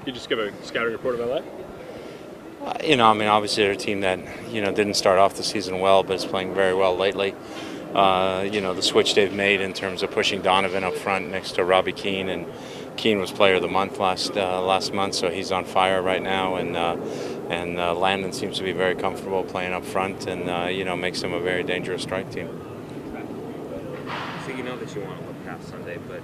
you just give a scouting report about that? Obviously they're a team that, didn't start off the season well, but is playing very well lately. The switch they've made in terms of pushing Donovan up front next to Robbie Keane, and Keane was Player of the Month last month, so he's on fire right now. And Landon seems to be very comfortable playing up front, and makes them a very dangerous strike team. So you know that you want to look past Sunday, but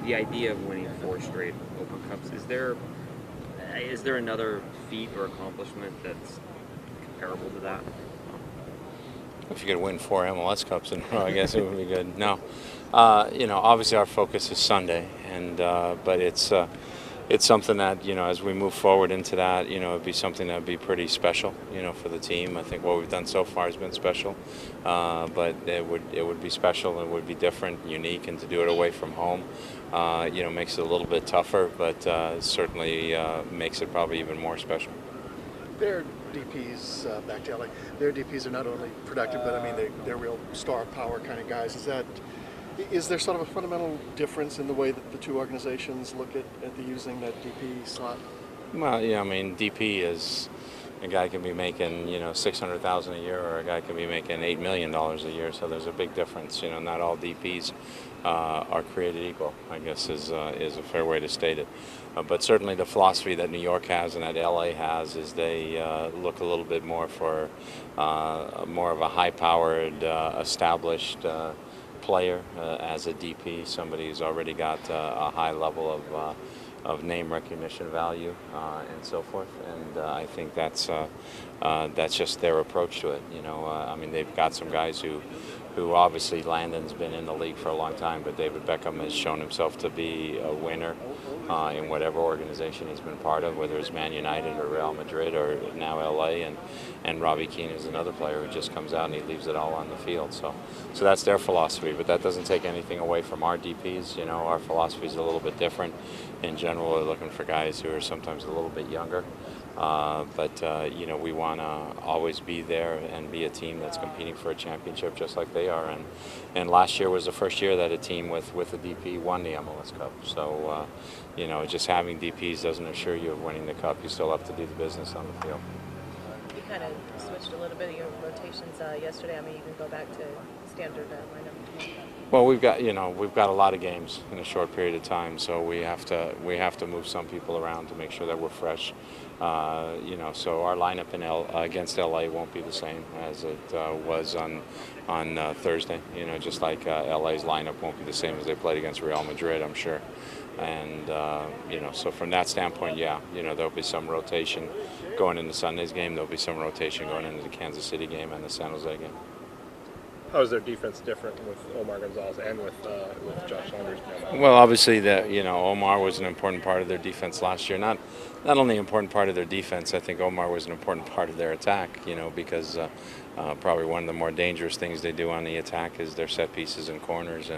the idea of winning 4 straight Open Cups, is there another feat or accomplishment that's comparable to that? If you could win 4 MLS Cups in a row, I guess it would be good. No, obviously our focus is Sunday, and but it's something that, as we move forward into that, it'd be something that would be pretty special, for the team. I think what we've done so far has been special, but it would be special and would be different, unique, and to do it away from home, makes it a little bit tougher, but certainly makes it probably even more special. Their DPs, back to LA, their DPs are not only productive, but they're real star power kind of guys. Is there sort of a fundamental difference in the way that the two organizations look at using that DP slot? Well, yeah, DP is a guy can be making $600,000 a year, or a guy can be making $8 million a year. So there's a big difference. Not all DPs are created equal, I guess is a fair way to state it. But certainly the philosophy that New York has and that LA has is they look a little bit more for more of a high-powered, established player as a DP, somebody who's already got a high level of name recognition value and so forth. And I think that's just their approach to it. They've got some guys who obviously Landon's been in the league for a long time, but David Beckham has shown himself to be a winner in whatever organization he's been part of, whether it's Man United or Real Madrid or now LA, and Robbie Keane is another player who just comes out and he leaves it all on the field. So that's their philosophy, but that doesn't take anything away from our DPs. Our philosophy is a little bit different. In general, we're looking for guys who are sometimes a little bit younger. We want to always be there and be a team that's competing for a championship just like they are. And last year was the first year that a team with a DP won the MLS Cup. So, just having DPs doesn't assure you of winning the Cup. You still have to do the business on the field. You kind of switched a little bit of your rotations yesterday. You can go back to standard lineup. Well, we've got a lot of games in a short period of time, so we have to move some people around to make sure that we're fresh. So our lineup against LA won't be the same as it was on Thursday. Just like LA's lineup won't be the same as they played against Real Madrid, I'm sure. And so from that standpoint, there'll be some rotation going into Sunday's game. There'll be some rotation going into the Kansas City game and the San Jose game. How is their defense different with Omar Gonzalez and with Josh Saunders? Well, obviously, Omar was an important part of their defense last year. Not only an important part of their defense, I think Omar was an important part of their attack. Because probably one of the more dangerous things they do on the attack is their set pieces and corners,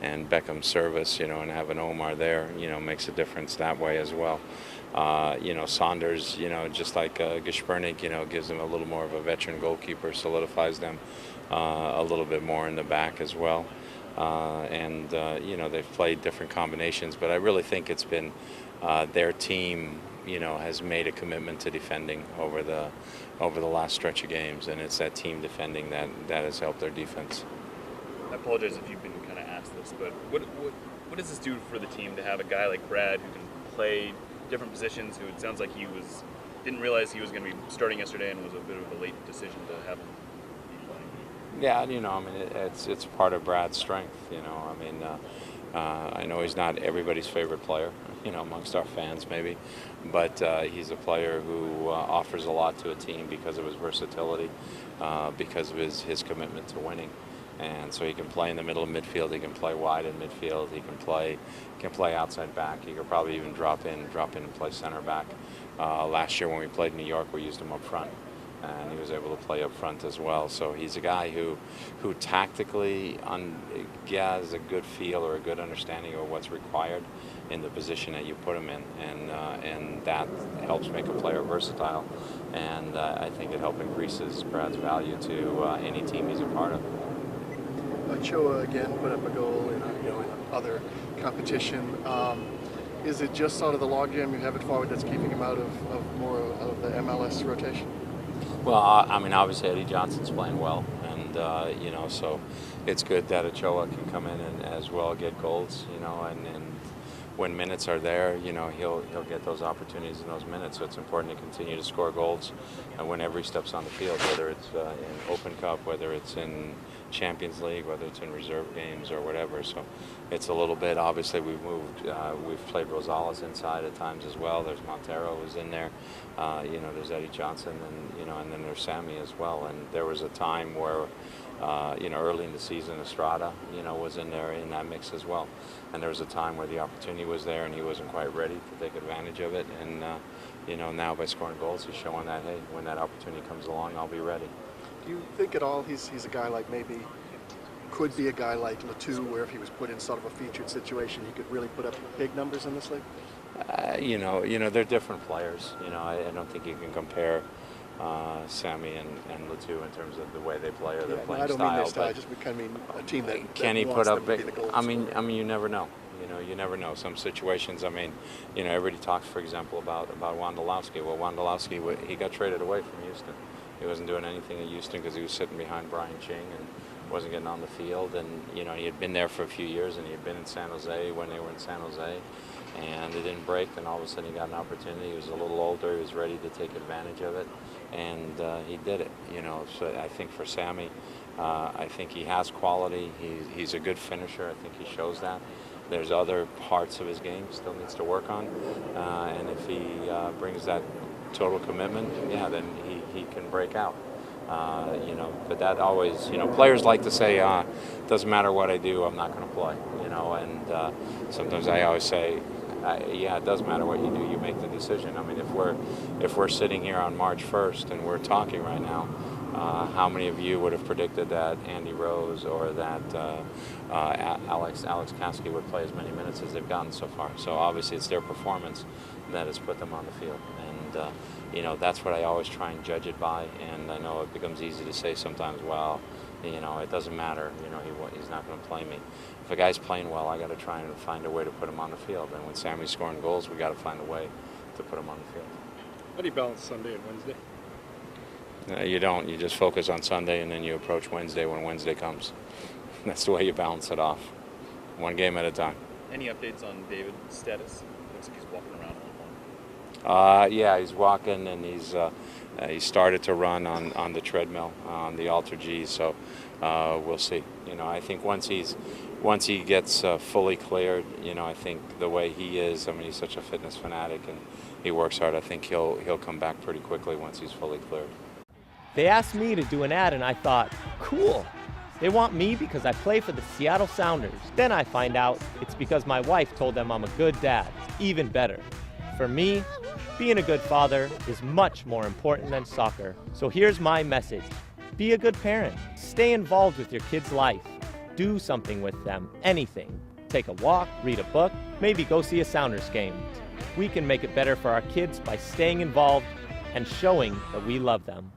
and Beckham's service. And having Omar there, makes a difference that way as well. Saunders, just like Geschpernik, gives them a little more of a veteran goalkeeper, solidifies them a little bit more in the back as well. They've played different combinations, but I really think it's been their team, has made a commitment to defending over the last stretch of games, and it's that team defending that has helped their defense. I apologize if you've been kind of asked this, but what does this do for the team to have a guy like Brad who can play different positions, who it sounds like didn't realize he was going to be starting yesterday and was a bit of a late decision to have him be playing? Yeah, it's part of Brad's strength. I know he's not everybody's favorite player, amongst our fans maybe, but he's a player who offers a lot to a team because of his versatility, because of his commitment to winning. And so he can play in the middle of midfield, he can play wide in midfield, he can play outside back, he could probably even drop in and play center back. Last year when we played New York, we used him up front, and he was able to play up front as well. So he's a guy who tactically has a good feel or a good understanding of what's required in the position that you put him in, and that helps make a player versatile, and I think it helps increases Brad's value to any team he's a part of. Ochoa again put up a goal in other competition. Is it just sort of the logjam you have at forward that's keeping him out of more of the MLS rotation? Well, I mean, obviously Eddie Johnson's playing well, and so it's good that Ochoa can come in and as well get goals, and when minutes are there, he'll get those opportunities in those minutes. So it's important to continue to score goals whenever he steps on the field, whether it's in Open Cup, whether it's in Champions League, whether it's in reserve games or whatever. So it's a little bit. Obviously, we've played Rosales inside at times as well. There's Montero who's in there. There's Eddie Johnson, and then there's Sammy as well. And there was a time where, early in the season, Estrada, was in there in that mix as well. And there was a time where the opportunity was there and he wasn't quite ready to take advantage of it. And, now by scoring goals, he's showing that, hey, when that opportunity comes along, I'll be ready. Do you think at all he's a guy like maybe could be a guy like Latou, where if he was put in sort of a featured situation, he could really put up big numbers in this league? They're different players. I don't think you can compare Sammy and Latou in terms of the way they play or their playing I don't style. mean their style. I just kind of mean a team that Can he wants put up them to big? be the goal I mean, scorer. you never know. You never know. Some situations. Everybody talks, for example, about Wondolowski. Well, Wondolowski, he got traded away from Houston. He wasn't doing anything in Houston because he was sitting behind Brian Ching and wasn't getting on the field. And he had been there for a few years, and he had been in San Jose when they were in San Jose, and it didn't break. Then all of a sudden, he got an opportunity. He was a little older. He was ready to take advantage of it, and he did it. So I think for Sammy, I think he has quality. He's a good finisher. I think he shows that. There's other parts of his game he still needs to work on, and if he brings that total commitment, then he can break out. But that always, players like to say, doesn't matter what I do, I'm not going to play. And sometimes I always say, it does matter what you do. You make the decision. I mean, if we're sitting here on March 1st and we're talking right now, how many of you would have predicted that Andy Rose or that Alex Kasky would play as many minutes as they've gotten so far? So obviously it's their performance that has put them on the field, and that's what I always try and judge it by. And I know it becomes easy to say sometimes, well, it doesn't matter. He's not going to play me. If a guy's playing well, I got to try and find a way to put him on the field. And when Sammy's scoring goals, we got to find a way to put him on the field. How do you balance Sunday and Wednesday? You don't. You just focus on Sunday, and then you approach Wednesday when Wednesday comes. That's the way you balance it off. One game at a time. Any updates on David's status? Looks like he's walking around a little more. Yeah, he's walking, and he started to run on the treadmill, on the Alter G. So we'll see. I think once he gets fully cleared, I think the way he is, he's such a fitness fanatic and he works hard. I think he'll come back pretty quickly once he's fully cleared. They asked me to do an ad, and I thought, cool. They want me because I play for the Seattle Sounders. Then I find out it's because my wife told them I'm a good dad. Even better. For me, being a good father is much more important than soccer. So here's my message. Be a good parent. Stay involved with your kid's life. Do something with them, anything. Take a walk, read a book, maybe go see a Sounders game. We can make it better for our kids by staying involved and showing that we love them.